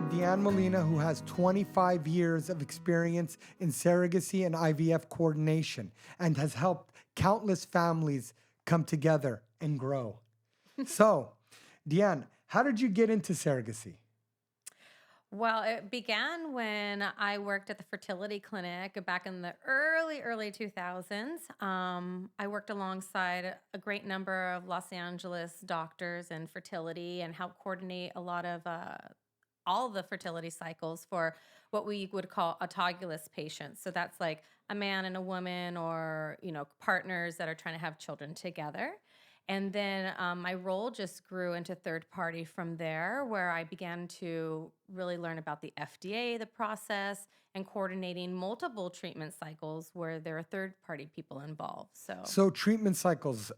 DeAnn Molina, who has 25 years of experience in surrogacy and IVF coordination and has helped countless families come together and grow. So, DeAnn, how did you get into surrogacy? Well, it began when I worked at the fertility clinic back in the early 2000s. I worked alongside a great number of Los Angeles doctors in fertility and helped coordinate a lot of all the fertility cycles for what we would call autologous patients. So that's like a man and a woman, or partners that are trying to have children together. And then my role just grew into third party from there, where I began to really learn about the FDA, the process, and coordinating multiple treatment cycles where there are third party people involved. So, treatment cycles,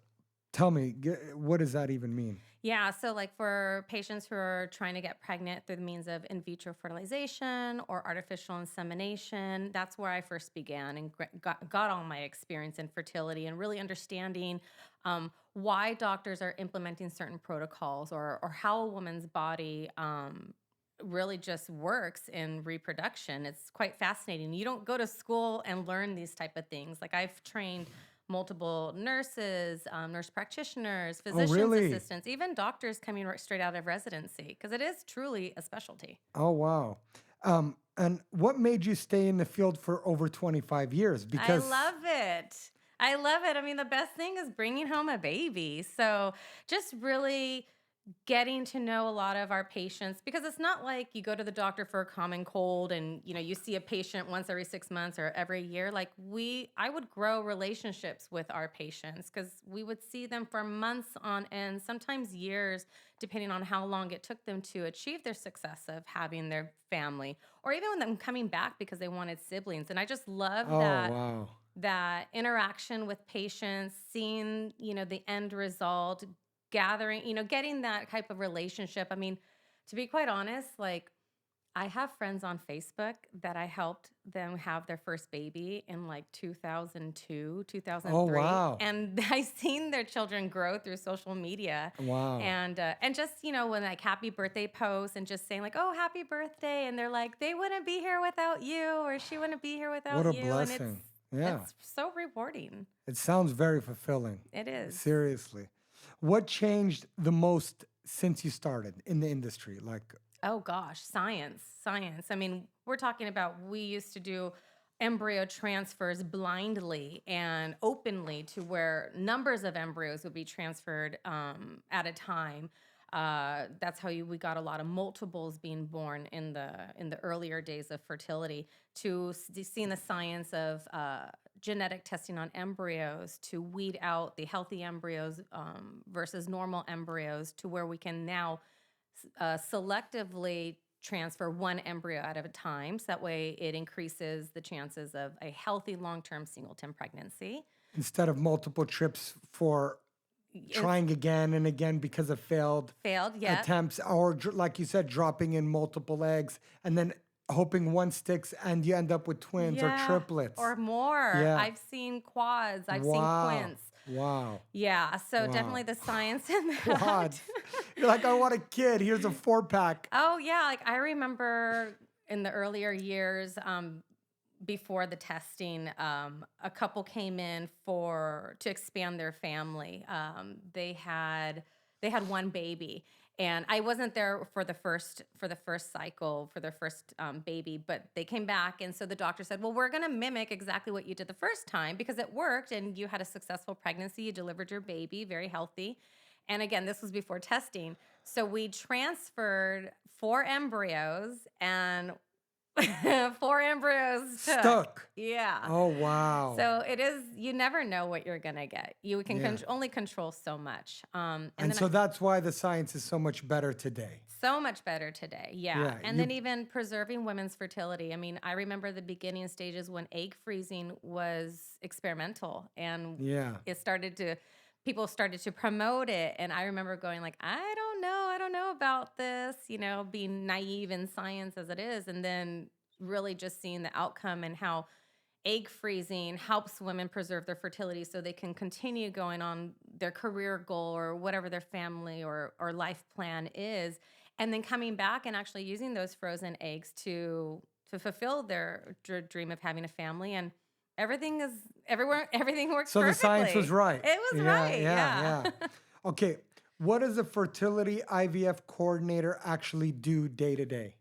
tell me, what does that even mean? Yeah, so like for patients who are trying to get pregnant through the means of in vitro fertilization or artificial insemination, that's where I first began and got all my experience in fertility and really understanding why doctors are implementing certain protocols, or how a woman's body really just works in reproduction. It's quite fascinating. You don't go to school and learn these type of things. Like I've trained multiple nurses, nurse practitioners, Oh, physicians really? assistants, even doctors coming straight out of residency, because it is truly a specialty. Oh, wow. And what made you stay in the field for over 25 years? I Because, love it. I love it. I mean, the best thing is bringing home a baby. So just really getting to know a lot of our patients, because it's not like you go to the doctor for a common cold and you see a patient once every 6 months or every year. Like I would grow relationships with our patients, because we would see them for months on end, sometimes years, depending on how long it took them to achieve their success of having their family, or even when them coming back because they wanted siblings. And I just love oh, wow. that interaction with patients, seeing, the end result, gathering, getting that type of relationship. I mean, to be quite honest, like I have friends on Facebook that I helped them have their first baby in like 2002, Oh, 2003. wow. And I seen their children grow through social media, Wow. and just, when like happy birthday posts and just saying like, "Oh, happy birthday." And they're like, "They wouldn't be here without you," or "She wouldn't be here What without a you." And it's blessing. Yeah. it's so rewarding. It sounds very fulfilling. It is. Seriously. What changed the most since you started in the industry? Like, Oh gosh, science, science. I mean, we're talking about, we used to do embryo transfers blindly and openly, to where numbers of embryos would be transferred at a time. That's how we got a lot of multiples being born in the earlier days of fertility. To seeing the science of genetic testing on embryos to weed out the healthy embryos versus normal embryos, to where we can now selectively transfer one embryo at a time. So that way it increases the chances of a healthy long-term singleton pregnancy. instead of multiple trips for It's trying again and again because of failed failed, yeah. attempts, or like you said, dropping in multiple eggs and then hoping one sticks and you end up with twins or Yeah, triplets. or more. Yeah. I've seen quads, I've seen Wow. quints. Wow. Yeah, so definitely Wow. the science in that. Quads. You're like, I want a kid. Here's a 4-pack. Oh yeah, like I remember in the earlier years, before the testing, a couple came in to expand their family. They had one baby, and I wasn't there for the first cycle for their first baby, but they came back, and so the doctor said, "Well, we're going to mimic exactly what you did the first time, because it worked, and you had a successful pregnancy. You delivered your baby, very healthy." And again, this was before testing. So we transferred 4 embryos, and 4 embryos took. Stuck. Yeah. Oh, wow. So it is, you never know what you're going to get. You can Yeah. only control so much. And then so that's why the science is so much better today. so much better today. Yeah. Yeah, And then even preserving women's fertility. I mean, I remember the beginning stages when egg freezing was experimental, and Yeah. people started to promote it. And I remember going like, I don't know about this, being naive in science as it is. And then really just seeing the outcome, and how egg freezing helps women preserve their fertility so they can continue going on their career goal or whatever their family or life plan is. and then coming back and actually using those frozen eggs to fulfill their dream of having a family, and everything is everything works So the science was perfectly. right. It was Yeah, right, yeah, yeah. yeah. Okay. What does a fertility IVF coordinator actually do day to day?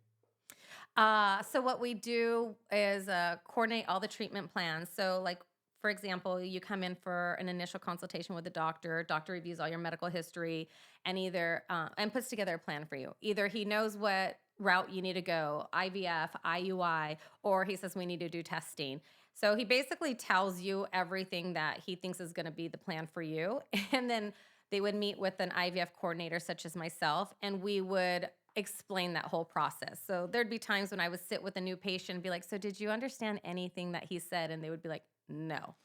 So what we do is coordinate all the treatment plans. So, like for example, you come in for an initial consultation with a doctor. Doctor reviews all your medical history and either and puts together a plan for you. Either he knows what route you need to go, IVF, IUI, or he says we need to do testing. So he basically tells you everything that he thinks is going to be the plan for you, and then they would meet with an IVF coordinator such as myself, and we would explain that whole process. So there'd be times when I would sit with a new patient and be like, "So did you understand anything that he said?" And they would be like, "No."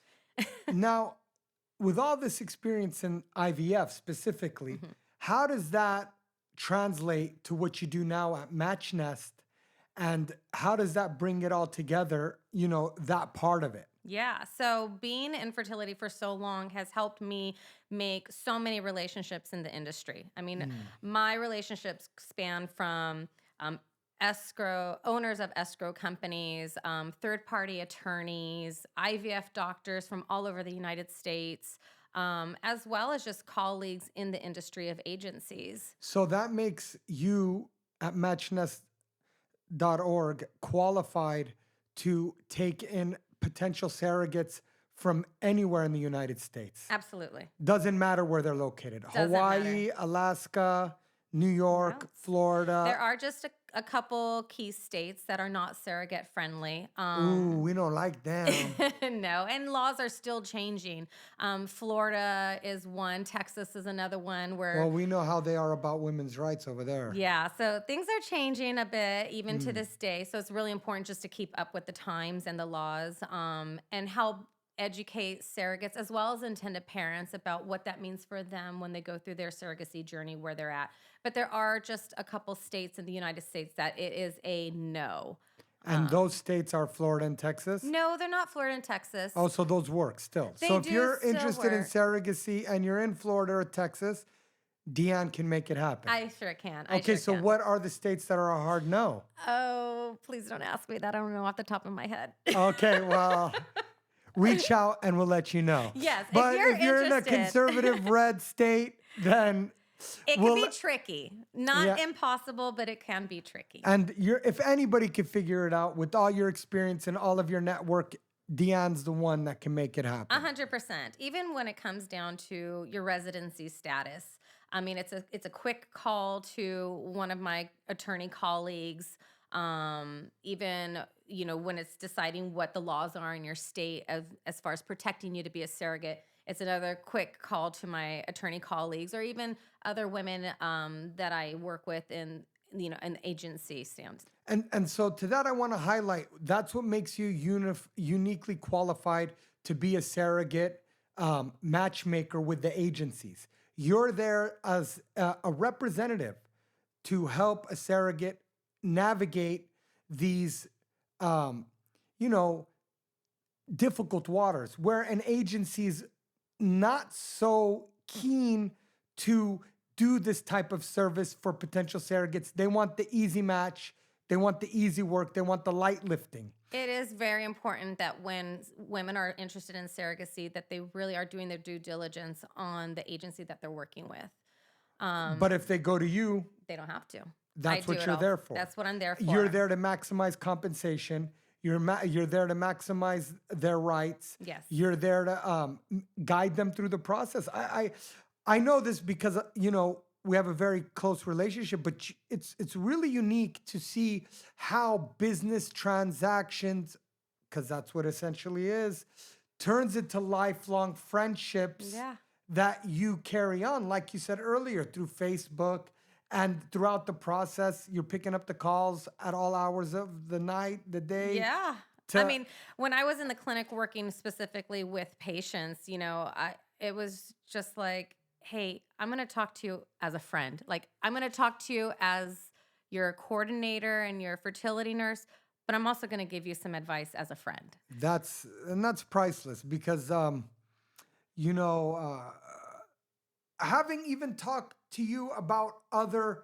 Now, with all this experience in IVF specifically, Mhm. how does that translate to what you do now at MatchNest? And how does that bring it all together, that part of it? Yeah. So being in fertility for so long has helped me make so many relationships in the industry. I mean, Mm. my relationships span from escrow owners of escrow companies, third party attorneys, IVF doctors from all over the United States, as well as just colleagues in the industry of agencies. So that makes you at matchnest.org qualified to take in potential surrogates from anywhere in the United States. Absolutely. Doesn't matter where they're located. Doesn't matter. Hawaii, Alaska, New No. York, There Florida. are just a couple key states that are not surrogate friendly. Ooh, we don't like them. No, and laws are still changing. Florida is one, Texas is another one Well, where, we know how they are about women's rights over there. yeah, so things are changing a bit even to Mm. this day. So it's really important just to keep up with the times and the laws, and help educate surrogates as well as intended parents about what that means for them when they go through their surrogacy journey where they're at. But there are just a couple states in the United States that it is a no. And Um, those states are Florida and Texas? no, they're not Florida and Texas. Oh, so those work still. So They if do you're still interested in work. surrogacy and you're in Florida or Texas, DeAnn can make it happen. I sure can. I Okay, sure so can. what are the states that are a hard no? Oh, please don't ask me that. I don't know off the top of my head. Okay, well, reach out and we'll let you know. Yes, if But you're if you're in a interested. conservative red state, then It can we'll be tricky. Not yeah. impossible, but it can be tricky. And if anybody could figure it out with all your experience and all of your network, DeAnn's the one that can make it happen. 100%. Even when it comes down to your residency status. I mean, it's a quick call to one of my attorney colleagues. Even when it's deciding what the laws are in your state as far as protecting you to be a surrogate, it's another quick call to my attorney colleagues or even other women that I work with in an agency stands. And so to that, I want to highlight that's what makes you uniquely qualified to be a surrogate matchmaker with the agencies. You're there as a representative to help a surrogate navigate these, you know, difficult waters where an agency's not so keen to do this type of service for potential surrogates. They want the easy match. They want the easy work. They want the light lifting. It is very important that when women are interested in surrogacy, that they really are doing their due diligence on the agency that they're working with. But if they go to you, They don't have to. that's I do what it you're all. there for. That's what I'm there for. You're there to maximize compensation. You're there to maximize their rights. Yes. You're there to guide them through the process. I know this because we have a very close relationship, but it's really unique to see how business transactions, because that's what essentially is, turns into lifelong friendships Yeah. that you carry on, like you said earlier, through Facebook. And throughout the process, you're picking up the calls at all hours of the night, the day. Yeah. I mean, when I was in the clinic working specifically with patients, it was just like, hey, I'm going to talk to you as a friend. Like, I'm going to talk to you as your coordinator and your fertility nurse, but I'm also going to give you some advice as a friend. That's priceless because, having even talked to you about other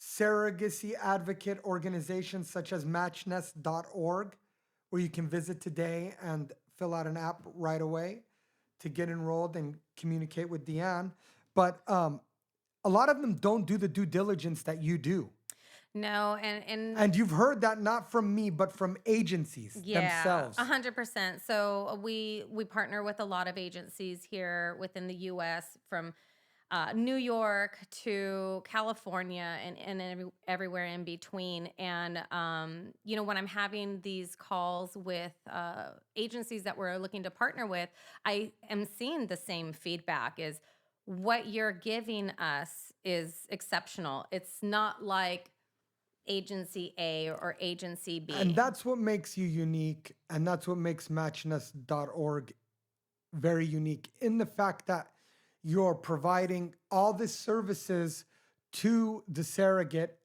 surrogacy advocate organizations such as matchnest.org, where you can visit today and fill out an app right away to get enrolled and communicate with DeAnn. But a lot of them don't do the due diligence that you do. No, and And you've heard that not from me, but from agencies yeah, themselves. 100%. So we partner with a lot of agencies here within the U.S. from New York to California and everywhere in between. And when I'm having these calls with agencies that we're looking to partner with, I am seeing the same feedback: is what you're giving us is exceptional. It's not like agency A or agency B. And that's what makes you unique. And that's what makes matchnest.org very unique, in the fact that you're providing all the services to the surrogate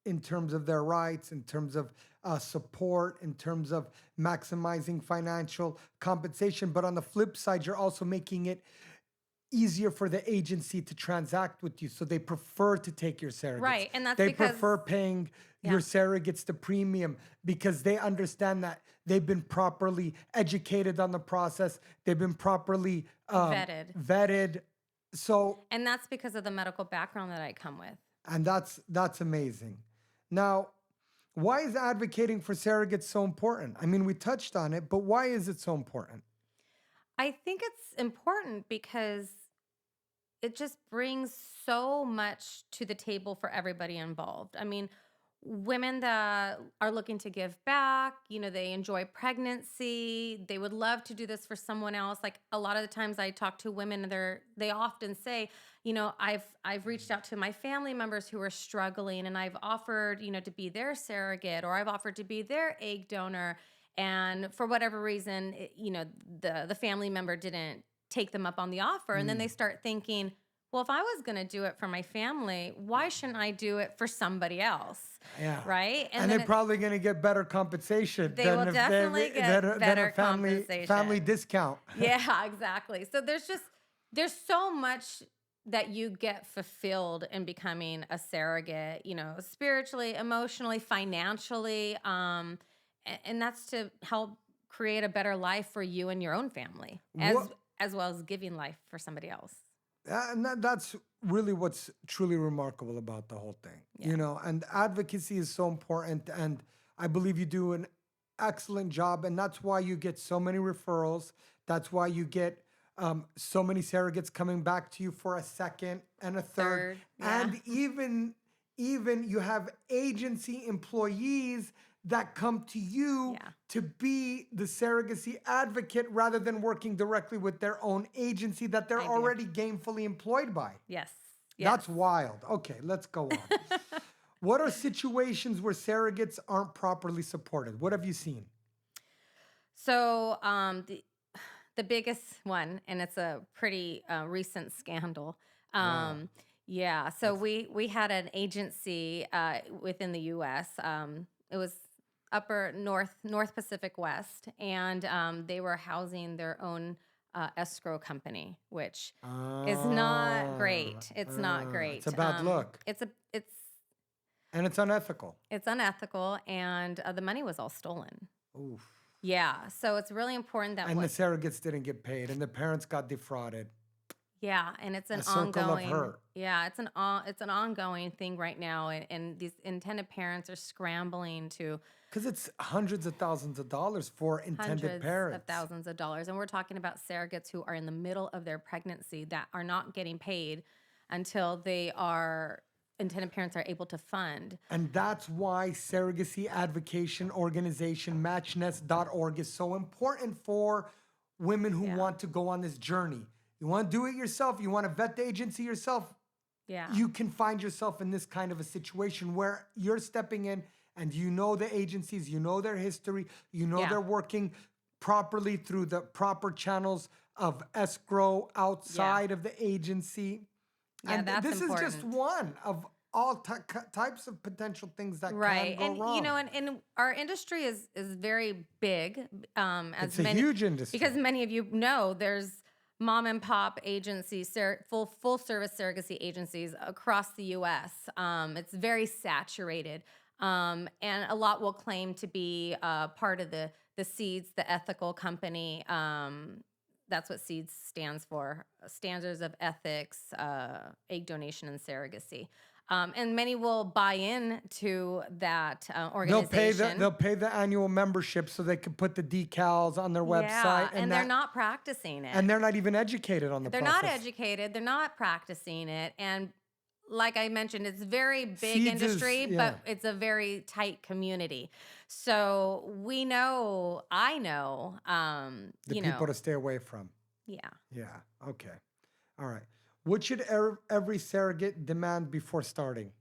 in terms of their rights, in terms of support, in terms of maximizing financial compensation. But on the flip side, you're also making it easier for the agency to transact with you. So they prefer to take your surrogates. Right, and that's they because prefer paying your surrogates the premium because they understand that they've been properly educated on the process. They've been properly vetted. So, and that's because of the medical background that I come with. and that's amazing. Now, why is advocating for surrogates so important? I mean, we touched on it, but why is it so important? I think it's important because it just brings so much to the table for everybody involved. I mean, women that are looking to give back, they enjoy pregnancy. They would love to do this for someone else. Like a lot of the times I talk to women and they often say, I've reached out to my family members who are struggling and I've offered, to be their surrogate, or I've offered to be their egg donor. And for whatever reason, the family member didn't take them up on the offer. And then they start thinking, well, if I was going to do it for my family, why shouldn't I do it for somebody else? Yeah. Right? And they're probably going to get better compensation They will definitely get better compensation. Family discount. Yeah, exactly. So there's so much that you get fulfilled in becoming a surrogate, spiritually, emotionally, financially. And that's to help create a better life for you and your own family, as well as giving life for somebody else. And that's really what's truly remarkable about the whole thing, and advocacy is so important. And I believe you do an excellent job. And that's why you get so many referrals. That's why you get so many surrogates coming back to you for a second and a third. And even you have agency employees that come to you to be the surrogacy advocate rather than working directly with their own agency that they're already gainfully employed by. Yes. That's wild. Okay, let's go on. What are situations where surrogates aren't properly supported? What have you seen? So the biggest one, and it's a pretty recent scandal. So we had an agency within the U.S. It was upper North Pacific West, and they were housing their own escrow company, which is not great. It's not great. It's a bad look. And it's unethical. It's unethical, and the money was all stolen. Oof. Yeah, so it's really important that the surrogates didn't get paid, and the parents got defrauded. Yeah, and it's an ongoing. Yeah, it's an ongoing thing right now, and these intended parents are scrambling to. Because it's hundreds of thousands of dollars for intended parents. Hundreds of thousands of dollars, and we're talking about surrogates who are in the middle of their pregnancy that are not getting paid until intended parents are able to fund. And that's why surrogacy advocacy organization matchnest.org is so important for women who want to go on this journey. You want to do it yourself, you want to vet the agency yourself, you can find yourself in this kind of a situation where you're stepping in and you know the agencies, you know their history, you know they're working properly through the proper channels of escrow outside of the agency. Yeah, and that's this important. is just one of all types of potential things that can go wrong. And our industry is very big. It's a huge industry. Because many of you know, there's mom and pop agencies, full service surrogacy agencies across the U.S. It's very saturated, and a lot will claim to be part of the SEEDS, the ethical company. That's what SEEDS stands for: Standards of Ethics, Egg Donation, and Surrogacy. And many will buy in to that organization. They'll pay the annual membership so they can put the decals on their website, And they're not practicing it. and they're not even educated on the They're process. not educated. They're not practicing it. And like I mentioned, it's a very big Seeds industry, is- yeah. but it's a very tight community. So we know, I know, The you people know, to stay away from. yeah. Yeah. Okay. All right. What should every surrogate demand before starting?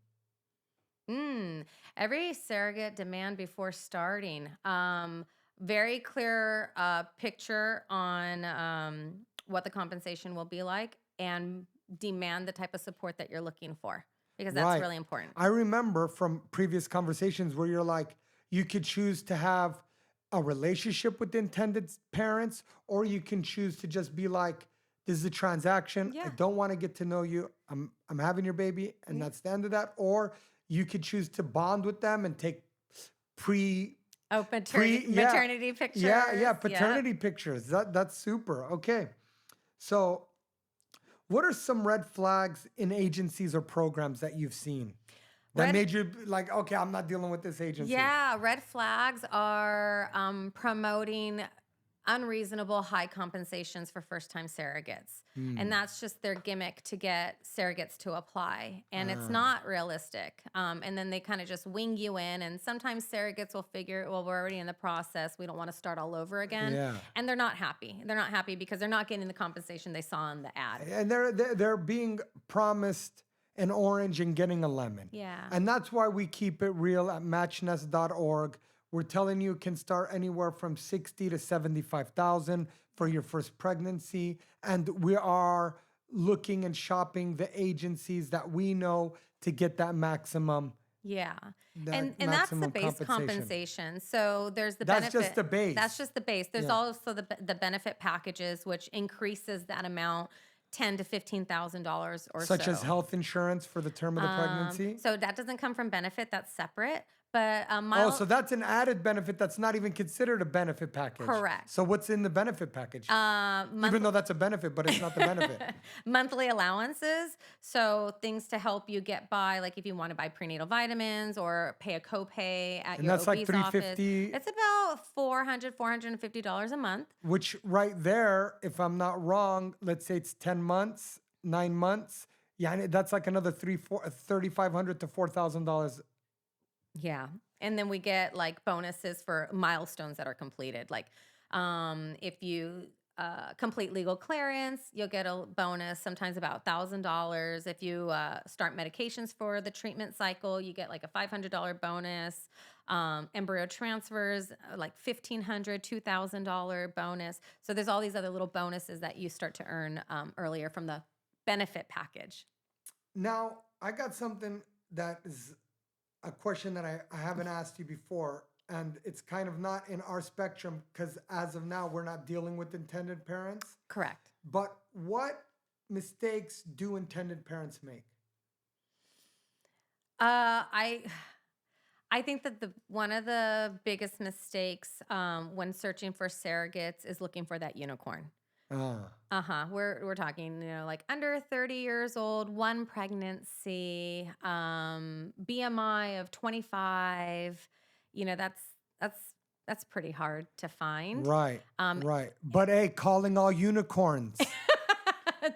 Every surrogate demand before starting. Very clear picture on what the compensation will be like, and demand the type of support that you're looking for, because that's Right. really important. I remember from previous conversations where you're like, you could choose to have a relationship with the intended parents, or you can choose to just be like, this is a transaction. I Yeah. don't want to get to know you. I'm having your baby, and that's the end of that. Or you could choose to bond with them and take Maternity pictures. yeah, paternity pictures. That's super. Okay. So what are some red flags in agencies or programs that you've seen that Red- made you like, okay, I'm not dealing with this agency? Yeah, red flags are promoting unreasonable high compensations for first-time surrogates. And that's just their gimmick to get surrogates to apply. And it's not realistic. And then they kind of just wing you in. And sometimes surrogates will figure, well, we're already in the process. We don't want to start all over again. Yeah. And they're not happy. They're not happy because they're not getting the compensation they saw in the ad. And they're being promised an orange and getting a lemon. Yeah. And that's why we keep it real at matchnest.org. We're telling you it can start anywhere from 60 to 75,000 for your first pregnancy, and we are looking and shopping the agencies that we know to get that maximum. Yeah. That And that's the maximum base compensation. compensation. So there's the That's benefit. just the base. That's just the base. There's Yeah. also the benefit packages, which increases that amount $10,000 to $15,000 or Such so. as health insurance for the term of the pregnancy. So that doesn't come from benefit. That's separate. But Oh, so that's an added benefit that's not even considered a benefit package. Correct. So what's in the benefit package? month- Even though that's a benefit, but it's not the benefit. monthly allowances. So things to help you get by, like if you want to buy prenatal vitamins or pay a copay at And your that's like OB's office. $350. It's about $450 a month. Which right there, if I'm not wrong, let's say it's 10 months, 9 months. Yeah, and that's like another $3,500 to $4,000. Yeah. And then we get like bonuses for milestones that are completed. Like if you complete legal clearance, you'll get a bonus, sometimes about $1,000. If you start medications for the treatment cycle, you get like a $500 bonus. Embryo transfers, like $1,500, $2,000 bonus. So there's all these other little bonuses that you start to earn earlier from the benefit package. Now, I got something that is a question that I haven't asked you before, and it's kind of not in our spectrum because as of now, we're not dealing with intended parents. Correct. But what mistakes do intended parents make? I think that one of the biggest mistakes when searching for surrogates is looking for that unicorn. We're talking, like under 30 years old, one pregnancy, BMI of 25. That's pretty hard to find. Right, right. But hey, calling all unicorns.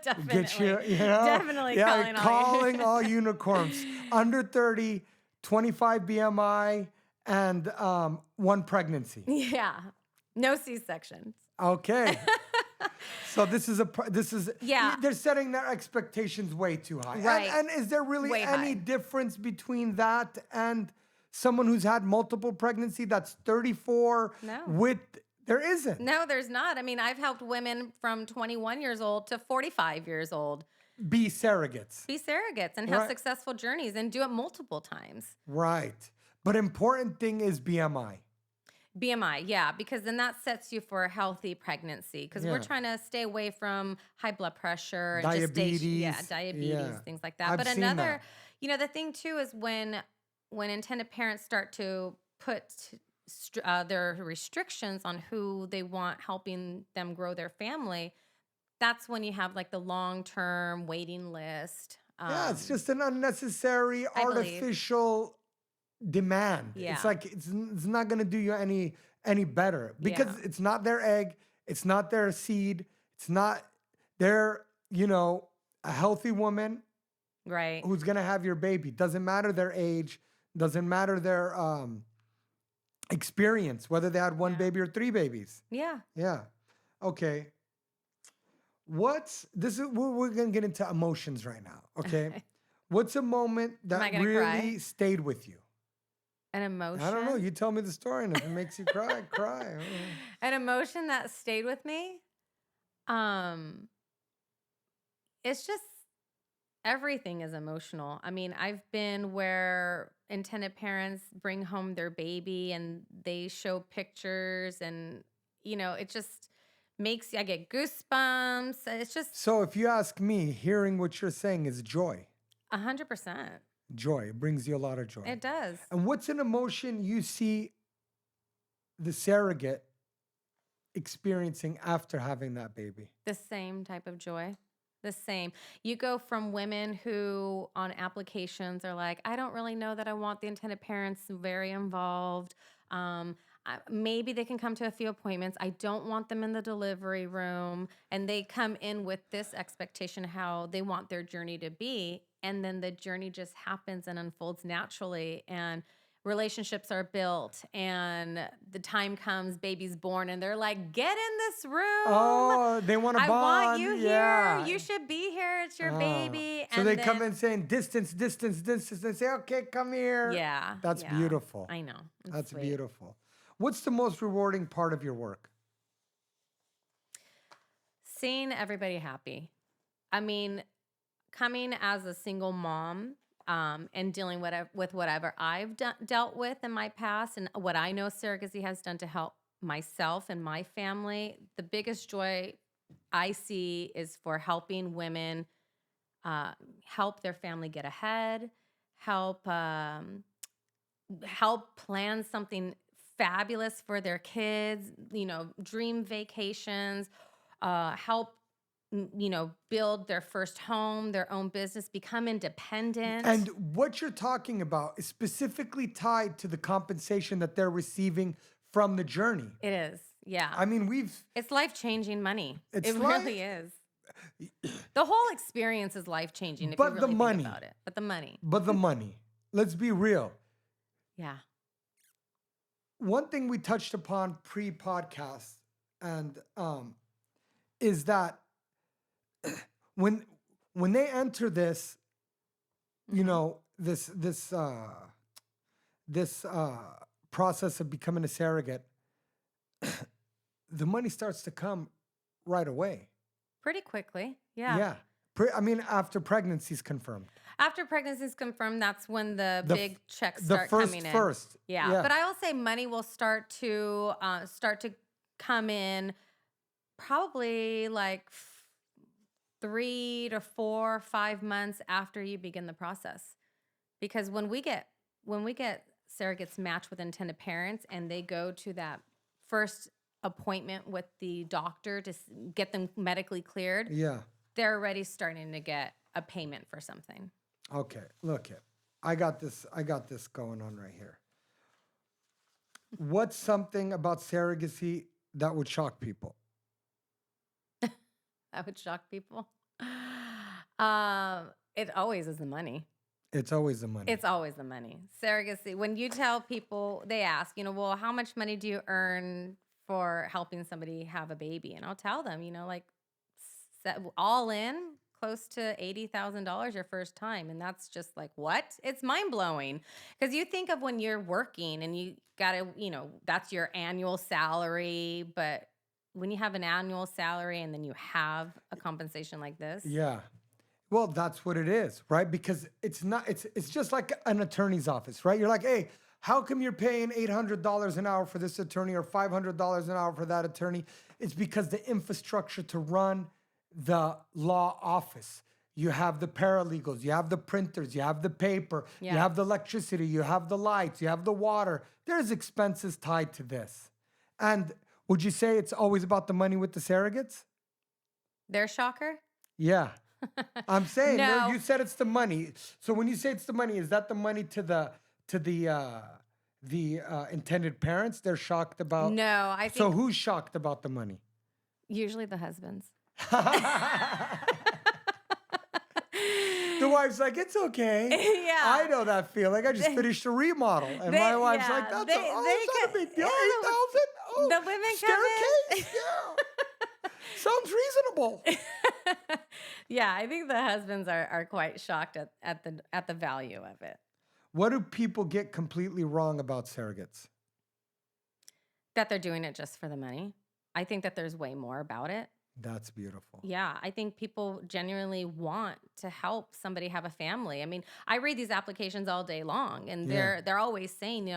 Definitely. Get you, Definitely yeah, calling all unicorns. Under 30, 25 BMI, and one pregnancy. Yeah. No C-sections. Okay. So this is Yeah. They're setting their expectations way too high. Right. And is there really Way any high. difference between that and someone who's had multiple pregnancy that's 34 No. there isn't. No, there's not. I mean, I've helped women from 21 years old to 45 years old Be surrogates. be surrogates and have Right. successful journeys and do it multiple times. Right. But important thing is BMI. BMI, yeah, because then that sets you for a healthy pregnancy. Because we're Yeah. trying to stay away from high blood pressure and gestation, yeah, Diabetes. diabetes, Yeah. things like that. I've But seen another, that. the thing too is when intended parents start to put their restrictions on who they want helping them grow their family, that's when you have like the long term waiting list. Yeah, it's just an unnecessary I believe, artificial demand. It's yeah, like it's not going to do you any better because yeah, it's not their egg, it's not their seed, it's not they're, a healthy woman right, who's going to have your baby. Doesn't matter their age, doesn't matter their experience, whether they had one yeah, baby or three babies. yeah. Yeah. Okay. We're going to get into emotions right now, okay? What's a moment Am I that gonna cry? really stayed with you? An I don't know. emotion? You tell me the story, and if it makes you cry, cry. I don't know. An emotion that stayed with me? Um, it's just everything is emotional. I mean, I've been where intended parents bring home their baby and they show pictures and it just makes I get goosebumps. It's just So, if you ask me, hearing what you're saying is joy. 100%. Joy. It brings you a lot of joy. It does. And what's an emotion you see the surrogate experiencing after having that baby? The same type of joy. The same. You go from women who on applications are like, I don't really know that I want the intended parents very involved. Maybe they can come to a few appointments. I don't want them in the delivery room. And they come in with this expectation how they want their journey to be. And then the journey just happens and unfolds naturally. And relationships are built and the time comes, baby's born, and they're like, get in this room. Oh, they want to I want bond. you here. Yeah. You should be here. It's your Oh. baby. So they And come then, in saying distance, distance, distance. They say, okay, come here. yeah, That's yeah, beautiful. I know. It's That's sweet. beautiful. What's the most rewarding part of your work? Seeing everybody happy. I mean, coming as a single mom and dealing with whatever I've dealt with in my past and what I know surrogacy has done to help myself and my family, the biggest joy I see is for helping women uh, help their family get ahead, help help plan something fabulous for their kids, dream vacations, help build their first home, their own business, become independent. And what you're talking about is specifically tied to the compensation that they're receiving from the journey. It is. Yeah. I mean, It's life-changing money. it's It like, really is. The whole experience is life-changing if you but the really think money, about it. But the money. but the money. Let's be real. Yeah. One thing we touched upon pre-podcast and is that when they enter this, Hmm. this process of becoming a surrogate, the money starts to come right away. Pretty quickly. Yeah. Yeah. I mean, after pregnancy is confirmed. After pregnancy is confirmed, that's when the The big checks the start coming in. first. Yeah, Yeah. but I will say money will start to come in probably like 3 to 4, 5 months after you begin the process, because when we get surrogates matched with intended parents and they go to that first appointment with the doctor to get them medically cleared, Yeah. they're already starting to get a payment for something. Okay. Look it. I got this going on right here. What's something about surrogacy that would shock people? That would shock people. It always is the money. It's always the money. It's always the money. Surrogacy. When you tell people, they ask, well, how much money do you earn for helping somebody have a baby? And I'll tell them, like all in close to $80,000 your first time. And that's just like, what? It's mind blowing. Because you think of when you're working and you got to, that's your annual salary. But when you have an annual salary and then you have a compensation like this, Yeah. Well, that's what it is, right? Because it's not it's just like an attorney's office, right? You're like, "Hey, How come you're paying $800 an hour for this attorney or $500 an hour for that attorney? It's because the infrastructure to run the law office. You have the paralegals, you have the printers, you have the paper, you Yeah. have the electricity, you have the lights, you have the water. There's expenses tied to this. And would you say it's always about the money with the surrogates? Their shocker? Yeah. I'm saying No. you said it's the money. So when you say it's the money, is that the money to the intended parents? They're shocked about. No, I So think who's shocked about the money? usually the husbands. The wife's like, it's okay. Yeah. I know that feeling. I just finished a remodel, and my wife's like, that's not a big deal. yeah, 8,000. Oh, the women come in. staircase. Yeah, sounds reasonable. Yeah, I think the husbands are quite shocked at the value of it. What do people get completely wrong about surrogates? That they're doing it just for the money. I think that there's way more about it. That's beautiful. Yeah, I think people genuinely want to help somebody have a family. I mean, I read these applications all day long, and Yeah. they're always saying,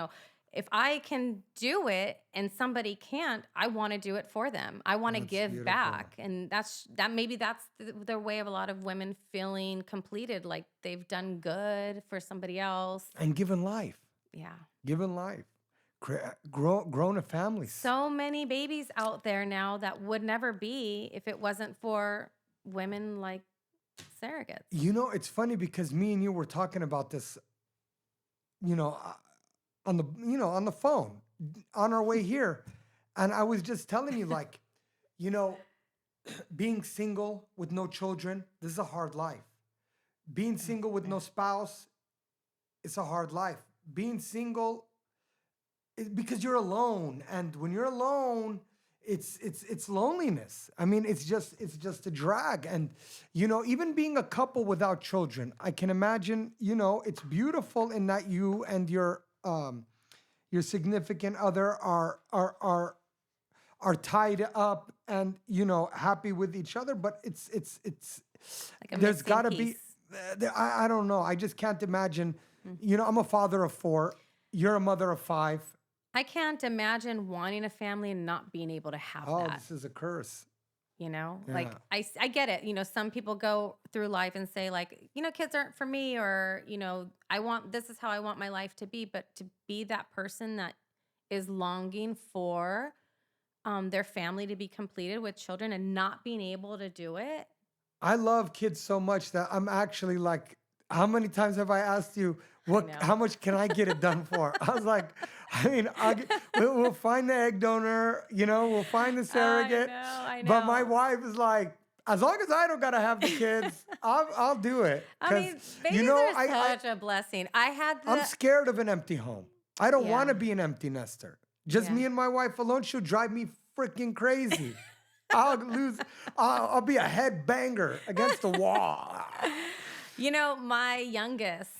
if I can do it and somebody can't, I want to do it for them. I want to That's give beautiful. back, and that's the way of a lot of women feeling completed, like they've done good for somebody else. And given life. Yeah. Given life. Grown a family. So many babies out there now that would never be if it wasn't for women like surrogates. It's funny because me and you were talking about this, on the phone on our way here. And I was just telling you, like, being single with no children, this is a hard life. Being single with no spouse, it's a hard life. Being single, because you're alone, and when you're alone, it's loneliness. I mean, it's just a drag. And even being a couple without children, I can imagine. It's beautiful in that you and your significant other are tied up and happy with each other. But it's Like a there's missing got to be. piece. I don't know. I just can't imagine. I'm a father of 4. You're a mother of 5. I can't imagine wanting a family and not being able to have Oh, that. this is a curse. Like I get it. Some people go through life and say like, kids aren't for me, or, this is how I want my life to be. But to be that person that is longing for their family to be completed with children and not being able to do it. I love kids so much that I'm actually like, how many times have I asked you, how much can I get it done for? I was like, we'll find the egg donor, we'll find the surrogate. I know. But my wife is like, as long as I don't gotta have the kids, I'll do it. I mean, babies are such a blessing. I'm scared of an empty home. I don't want to Yeah. be an empty nester. Just me and my wife alone, she'll drive me freaking crazy. I'll be a head banger against the wall. My youngest,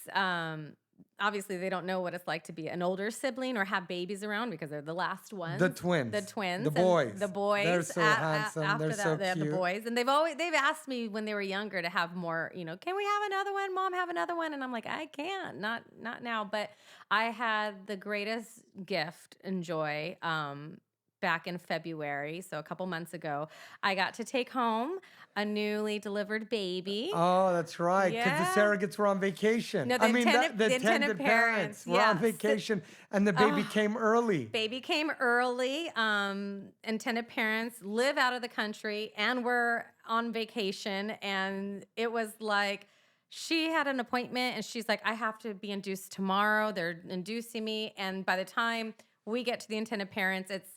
obviously they don't know what it's like to be an older sibling or have babies around because they're the last ones. The twins. The and boys. The boys. They're so handsome. After They're that, so they have the cute. boys. And they've asked me when they were younger to have more, can we have another one? Mom, have another one? And I'm like, I can't, not now. But I had the greatest gift and joy, back in February, so a couple months ago. I got to take home a newly delivered baby. Oh, that's right. Because the surrogates were on vacation. No, the intended parents were on vacation, and the baby came early. Baby came early. Intended parents live out of the country and were on vacation. And it was like, she had an appointment and she's like, I have to be induced tomorrow. They're inducing me. And by the time we get to the intended parents, it's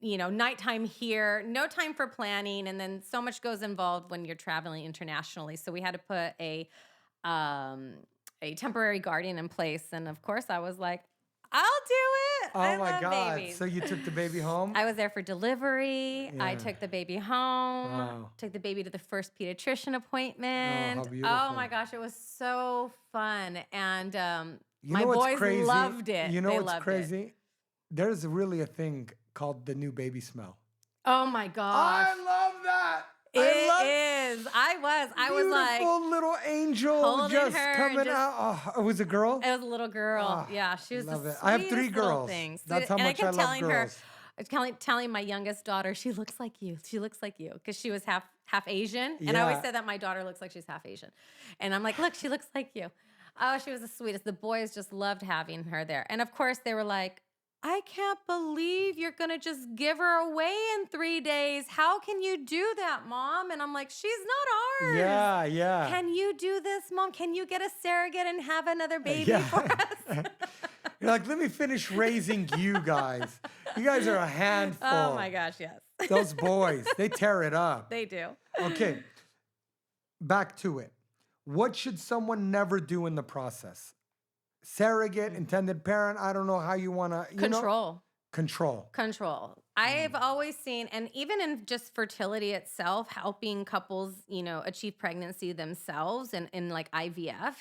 nighttime here, no time for planning. And then so much goes involved when you're traveling internationally. So we had to put a temporary guardian in place. And of course I was like, I'll do it. Oh my God. Babies. So you took the baby home? I was there for delivery. I took the baby home. Wow. Took the baby to the first pediatrician appointment. how beautiful. Oh my gosh, it was so fun. And You my know what's boys crazy? loved it. You know They what's loved it. crazy? There's really a thing called the new baby smell. Oh my gosh. I love that. I love It is. I was like beautiful little angel holding just her, coming just out. Oh, it was a girl? it was a little girl. Oh, Yeah, she I was the love it. I have 3 sweetest little girls. thing. That's how And I much I kept love telling her, girls. telling my youngest daughter, she looks like you. She looks like you because she was half Asian, and I always Yeah. said that my daughter looks like she's half Asian, and I'm like, look, she looks like you. Oh, she was the sweetest. The boys just loved having her there, and of course they were like, I can't believe you're gonna just give her away in 3 days. How can you do that, Mom? And I'm like, she's not ours. Yeah, yeah. Can you do this, Mom? Can you get a surrogate and have another baby for Yeah. us? You're like, let me finish raising you guys. You guys are a handful. Oh my gosh, yes. Those boys, they tear it up. They do. Okay, back to it. What should someone never do in the process? Surrogate, intended parent, I don't know how you want to, Control. Control. Control. I've always seen, and even in just fertility itself, helping couples, achieve pregnancy themselves and in like IVF,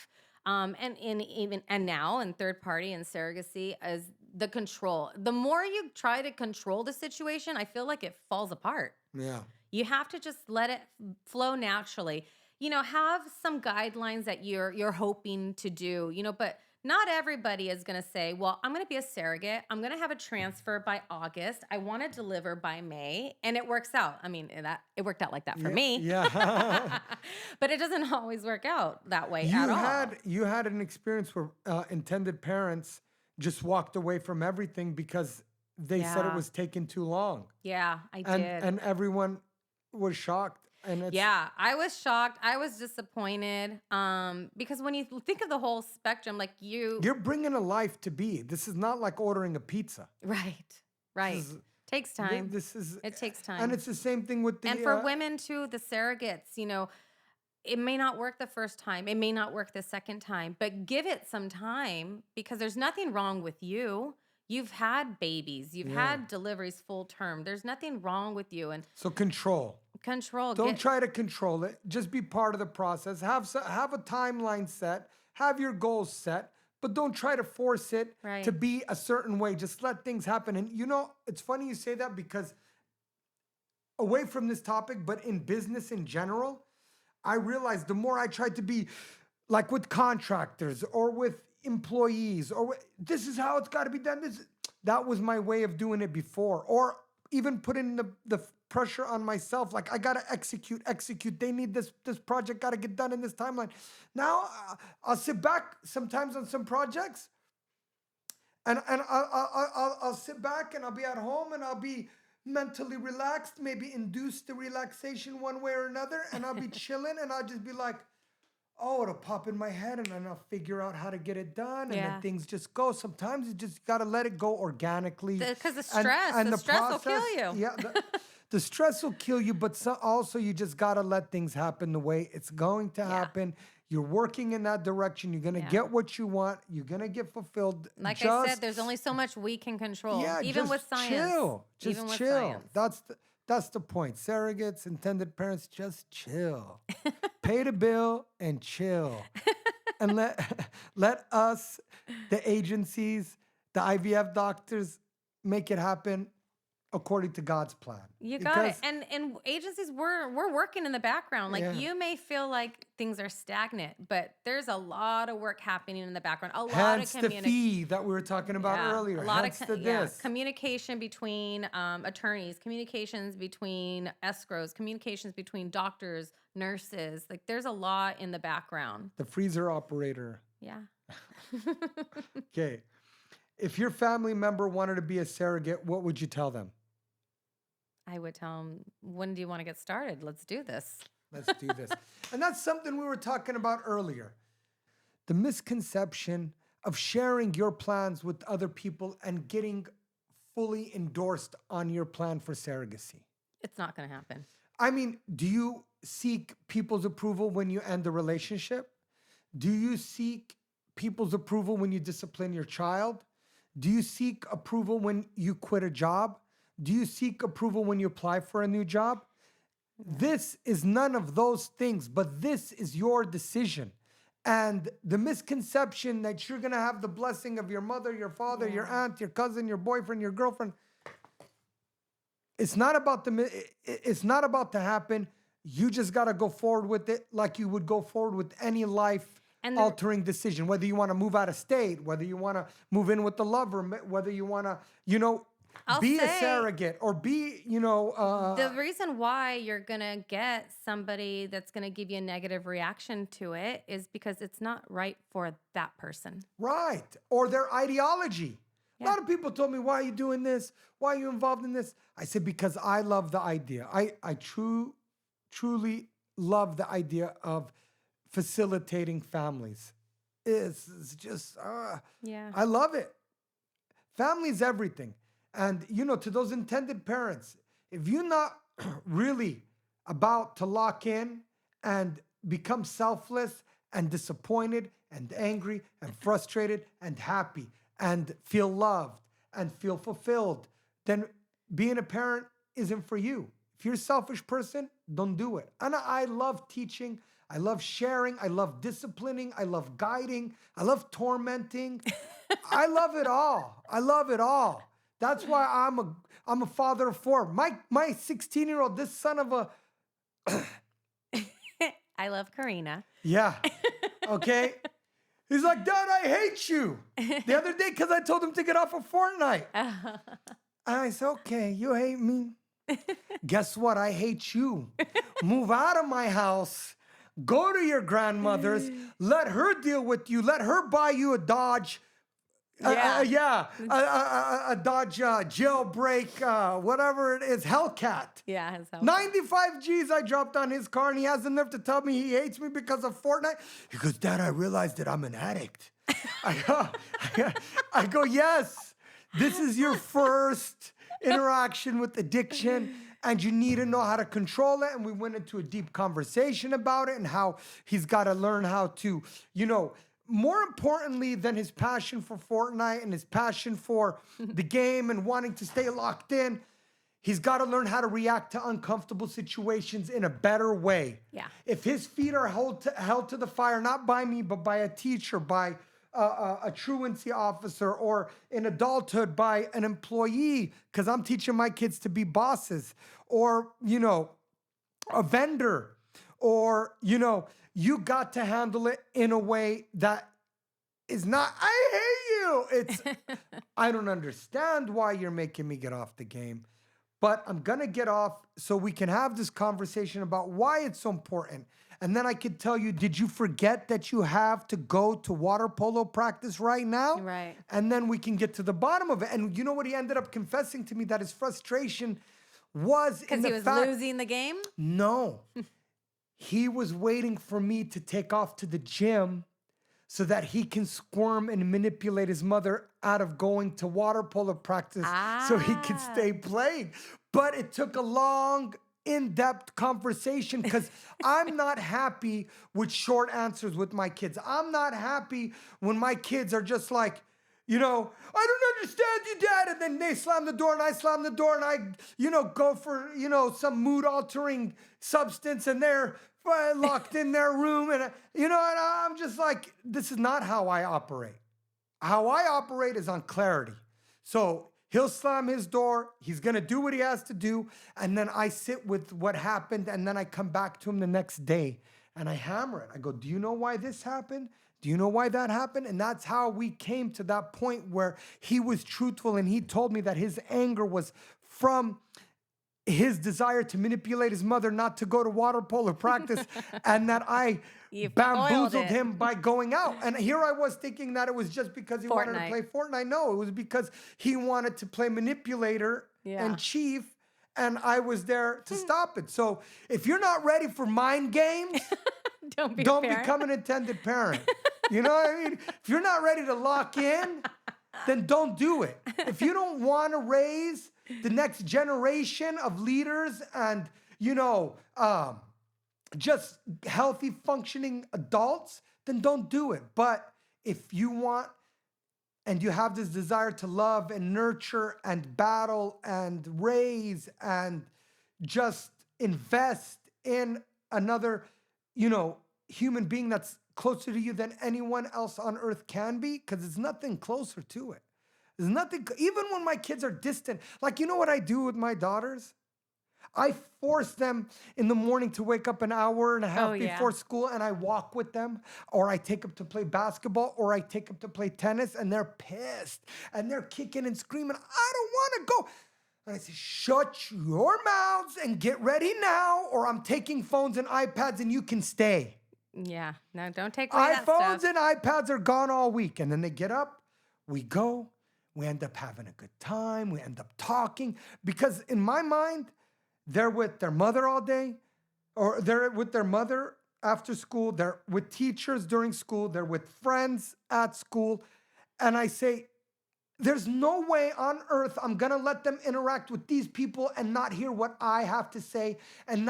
and now in third party and surrogacy is the control. The more you try to control the situation, I feel like it falls apart. Yeah. You have to just let it flow naturally. Have some guidelines that you're hoping to do, but not everybody is going to say, well, I'm going to be a surrogate. I'm going to have a transfer by August. I want to deliver by May. And it works out. I mean, it worked out like that for me. Yeah. But it doesn't always work out that way at all. You had an experience where intended parents just walked away from everything because they said it Yeah. was taking too long. Yeah, I And did. and everyone was shocked. And it's Yeah, I was shocked. I was disappointed. Because when you think of the whole spectrum, like you're bringing a life to be. This is not like ordering a pizza. right, This is, takes time. this is It takes time. And it's the same thing with the And for women too, the surrogates, it may not work the first time. It may not work the second time, but give it some time because there's nothing wrong with you. You've had babies, you've had deliveries full term. There's nothing wrong with you. And so control. Don't try to control it. Just be part of the process. Have a timeline set. Have your goals set, but don't try to force it Right. to be a certain way. Just let things happen. And it's funny you say that because away from this topic, but in business in general, I realized the more I tried to be like with contractors or with employees this is how it's got to be done. That was my way of doing it before, or even putting the pressure on myself. Like I got to execute. They need this project got to get done in this timeline. Now I'll sit back sometimes on some projects and I'll sit back and I'll be at home and I'll be mentally relaxed, maybe induce the relaxation one way or another. And I'll be chilling and I'll just be like, oh, it'll pop in my head and then I'll figure out how to get it done. And then things just go. Sometimes you just got to let it go organically. Because the stress, the stress will kill you. Yeah. The stress will kill you, but also you just got to let things happen the way it's going to happen. You're working in that direction. You're going to get what you want. You're going to get fulfilled. Like I said, there's only so much we can control, even with science. Chill. Just even with chill. science. That's the point. Surrogates, intended parents, just chill. Pay the bill and chill. And let us, the agencies, the IVF doctors, make it happen according to God's plan. You got it. And agencies, we're working in the background. Like you may feel like things are stagnant, but there's a lot of work happening in the background. A lot Hence of the fee that we were talking about earlier. A lot Hence of this. communication between attorneys, communications between escrows, communications between doctors, nurses. Like there's a lot in the background. The freezer operator. Yeah. Okay. If your family member wanted to be a surrogate, what would you tell them? I would tell them, when do you want to get started? Let's do this. Let's do this. And that's something we were talking about earlier. The misconception of sharing your plans with other people and getting fully endorsed on your plan for surrogacy. It's not going to happen. I mean, do you seek people's approval when you end the relationship? Do you seek people's approval when you discipline your child? Do you seek approval when you quit a job? Do you seek approval when you apply for a new job? This is none of those things, but this is your decision. And the misconception that you're going to have the blessing of your mother, your father, your aunt, your cousin, your boyfriend, your girlfriend, it's not about to happen. you just got to go forward with it like you would go forward with any life And altering decision, whether you want to move out of state, whether you want to move in with the lover, whether you want to, I'll be a say surrogate or be, the reason why you're going to get somebody that's going to give you a negative reaction to it is because it's not right for that person. right. Or their ideology. A lot of people told me, why are you doing this? Why are you involved in this? I said, because I love the idea. I truly love the idea of facilitating families. It's just, Yeah. I love it. Family is everything. And, to those intended parents, if you're not really about to lock in and become selfless and disappointed and angry and frustrated and happy and feel loved and feel fulfilled, then being a parent isn't for you. If you're a selfish person, don't do it. And I love teaching. I love sharing. I love disciplining. I love guiding. I love tormenting. I love it all. I love it all. That's why I'm a father of four. My 16-year-old, this son of a I love Karina. yeah, okay. He's like, Dad, I hate you. The other day, because I told him to get off of Fortnite. And I said, okay, you hate me. Guess what? I hate you. Move out of my house. Go to your grandmother's. Let her deal with you. Let her buy you a Dodge. A Dodge jailbreak, whatever it is, Hellcat. Yeah, his help. 95 G's I dropped on his car, and he has the nerve to tell me he hates me because of Fortnite. He goes, Dad, I realized that I'm an addict. I go, yes, this is your first interaction with addiction, and you need to know how to control it. And we went into a deep conversation about it and how he's got to learn how to, more importantly than his passion for Fortnite and his passion for the game and wanting to stay locked in, he's got to learn how to react to uncomfortable situations in a better way. Yeah. If his feet are held to the fire, not by me, but by a teacher, by a truancy officer, or in adulthood by an employee, because I'm teaching my kids to be bosses, or, a vendor, or, you got to handle it in a way that is not, I hate you. It's, I don't understand why you're making me get off the game, but I'm going to get off so we can have this conversation about why it's so important. And then I could tell you, did you forget that you have to go to water polo practice right now? Right. And then we can get to the bottom of it. And you know what he ended up confessing to me? That his frustration was Because he was losing the game? No. He was waiting for me to take off to the gym so that he can squirm and manipulate his mother out of going to water polo practice so he could stay playing. But it took a long, in-depth conversation because I'm not happy with short answers with my kids. I'm not happy when my kids are just like, I don't understand you, Dad. And then they slam the door and I slam the door and I, go for, some mood-altering substance and they're locked in their room. And, and I'm just like, this is not how I operate. How I operate is on clarity. So he'll slam his door. He's going to do what he has to do. And then I sit with what happened. And then I come back to him the next day and I hammer it. I go, do you know why this happened? Do you know why that happened? And that's how we came to that point where he was truthful and he told me that his anger was from his desire to manipulate his mother not to go to water polo practice and that I bamboozled him by going out. And here I was thinking that it was just because he wanted to play Fortnite. No, it was because he wanted to play manipulator and chief, and I was there to stop it. So if you're not ready for mind games, don't become an intended parent. You know what I mean? If you're not ready to lock in, then don't do it. If you don't want to raise the next generation of leaders and, just healthy, functioning adults, then don't do it. But if you want and you have this desire to love and nurture and battle and raise and just invest in another, human being that's closer to you than anyone else on earth can be, because there's nothing closer to it. There's nothing, even when my kids are distant. Like, you know what I do with my daughters? I force them in the morning to wake up an hour and a half Oh, yeah. before school, and I walk with them, or I take them to play basketball, or I take them to play tennis, and they're pissed and they're kicking and screaming, I don't want to go. And I say, shut your mouths and get ready now, or I'm taking phones and iPads and you can stay. Yeah. No, don't take away that iPhones stuff. and iPads are gone all week. And then they get up, we go, we end up having a good time, we end up talking. Because in my mind, they're with their mother all day, or they're with their mother after school, they're with teachers during school, they're with friends at school. And I say, there's no way on earth I'm gonna let them interact with these people and not hear what I have to say, and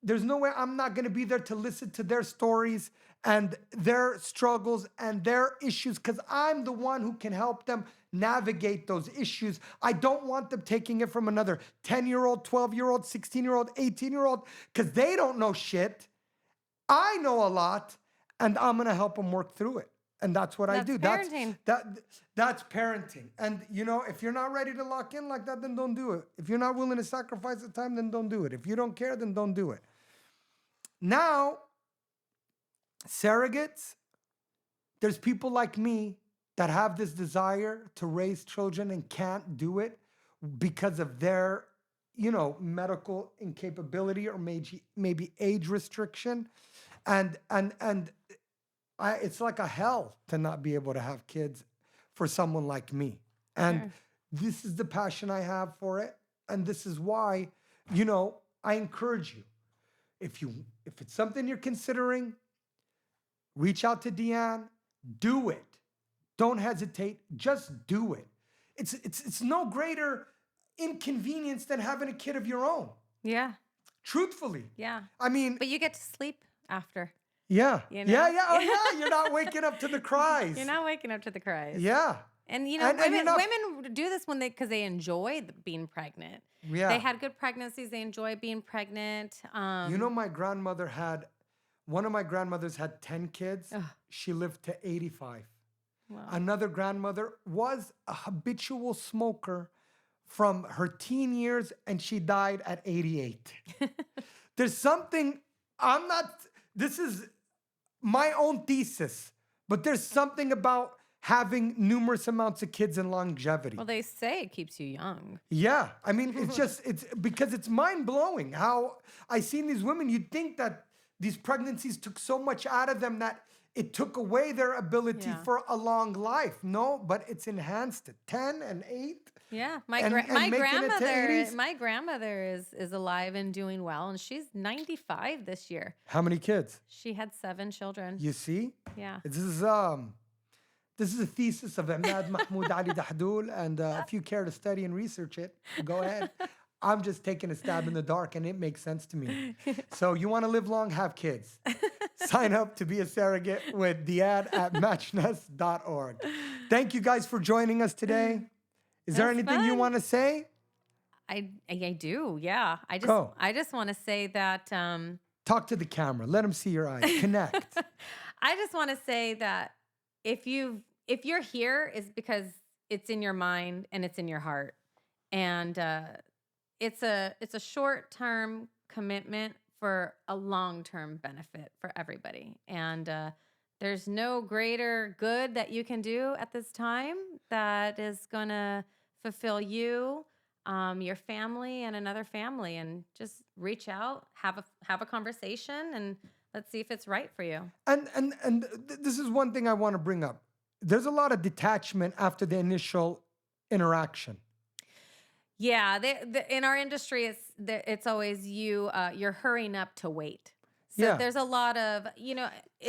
there's no way I'm not gonna be there to listen to their stories and their struggles and their issues, because I'm the one who can help them navigate those issues. I don't want them taking it from another 10-year-old, 12-year-old, 16-year-old, 18-year-old, because they don't know shit. I know a lot, and I'm gonna help them work through it. And that's what I do. Parenting. That's parenting. And if you're not ready to lock in like that, then don't do it. If you're not willing to sacrifice the time, then don't do it. If you don't care, then don't do it. Now, surrogates, there's people like me that have this desire to raise children and can't do it because of their, medical incapability or maybe age restriction. And it's like a hell to not be able to have kids for someone like me. And this is the passion I have for it. And this is why, I encourage you. If it's something you're considering, reach out to DeAnn, do it. Don't hesitate, just do it. It's no greater inconvenience than having a kid of your own. Yeah. Truthfully. Yeah. I mean, But you get to sleep after. yeah. You know? Yeah. Oh, yeah. You're not waking up to the cries. You're not waking up to the cries. Yeah. And And women do this because they enjoy being pregnant. Yeah. They had good pregnancies. They enjoy being pregnant. One of my grandmothers had 10 kids. Ugh. She lived to 85. Wow. Another grandmother was a habitual smoker from her teen years, and she died at 88. There's something, this is my own thesis, but there's something about having numerous amounts of kids and longevity. Well, they say it keeps you young. Yeah. I mean, it's because it's mind blowing how I seen these women. You'd think that these pregnancies took so much out of them that it took away their ability for a long life. No, but it's enhanced it. 10 and 8. Yeah. My grandmother is alive and doing well, and she's 95 this year. How many kids? She had 7 children. You see? Yeah. This is a thesis of Imad Mahmoud Ali Dahdul, and if you care to study and research it, go ahead. I'm just taking a stab in the dark, and it makes sense to me. So you want to live long, have kids. Sign up to be a surrogate with DeAnn at matchnest.org. Thank you guys for joining us today. Is there anything you want to say? I do, yeah. I just want to say that Talk to the camera. Let them see your eyes. Connect. I just want to say that if you're here, it's because it's in your mind and it's in your heart. And it's a short-term commitment for a long-term benefit for everybody. And there's no greater good that you can do at this time that is going to fulfill you, your family, and another family. And just reach out, have a conversation, and let's see if it's right for you. And this is one thing I want to bring up. There's a lot of detachment after the initial interaction. Yeah, in our industry, it's always you're hurrying up to wait. So there's a lot of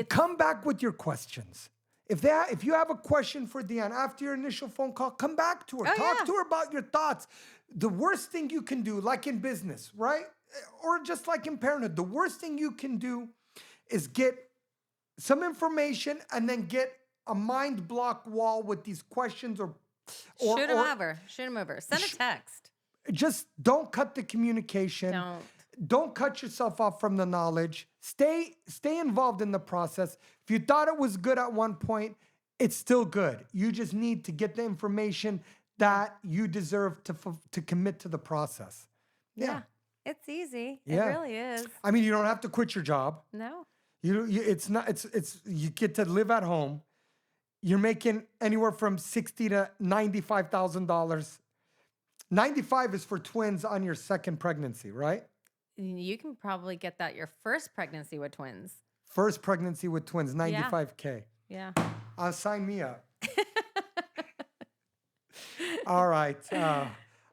Come back with your questions. If you have a question for DeAnn after your initial phone call, come back to her. Talk to her about your thoughts. The worst thing you can do, like in business, right? Or just like in parenthood, the worst thing you can do is get some information and then get a mind block wall with these questions or shoot them over. Send a text. Just don't cut the communication. Don't cut yourself off from the knowledge. Stay involved in the process. If you thought it was good at one point, it's still good. You just need to get the information that you deserve to commit to the process. Yeah. It's easy. Yeah. It really is. I mean, you don't have to quit your job. No. It's not. It's you get to live at home. You're making anywhere from $60,000 to $95,000. 95 is for twins on your second pregnancy, right? You can probably get that your first pregnancy with twins. First pregnancy with twins, 95K. Yeah. Sign me up. All right.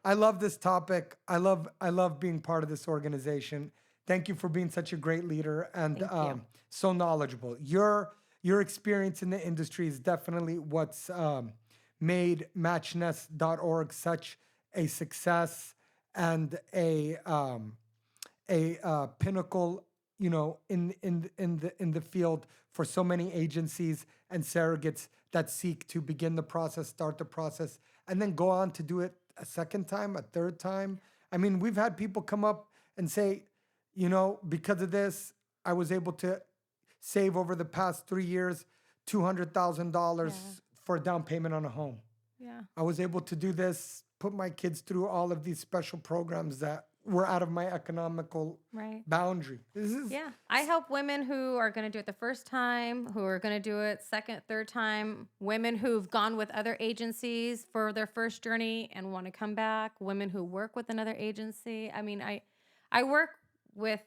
I love this topic. I love being part of this organization. Thank you for being such a great leader and Thank you. so knowledgeable. Your experience in the industry is definitely what's made matchnest.org such a success and a pinnacle, in the field for so many agencies and surrogates that seek to begin the process, start the process, and then go on to do it a second time, a third time. I mean, we've had people come up and say, because of this, I was able to save over the past 3 years $200,000 for a down payment on a home. Yeah. I was able to do this, put my kids through all of these special programs that were out of my economical boundary. Yeah. I help women who are going to do it the first time, who are going to do it second, third time, women who've gone with other agencies for their first journey and want to come back, women who work with another agency. I mean, I work with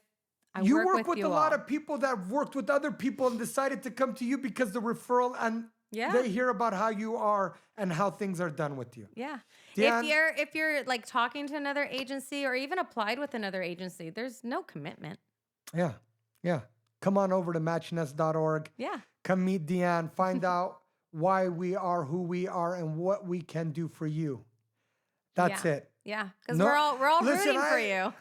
You work with you a lot all. of people that have worked with other people and decided to come to you because the referral and they hear about how you are and how things are done with you. Yeah. DeAnn, If you're like talking to another agency or even applied with another agency, there's no commitment. Yeah. Come on over to matchnest.org. Yeah. Come meet DeAnn. Find out why we are who we are and what we can do for you. That's it. Yeah, because we're all rooting for you.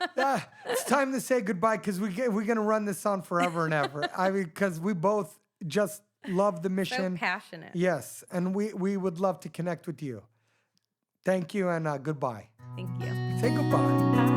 It's time to say goodbye because we're going to run this on forever and ever. Because we both just love the mission. So passionate. Yes, and we would love to connect with you. Thank you and goodbye. Thank you. Say goodbye.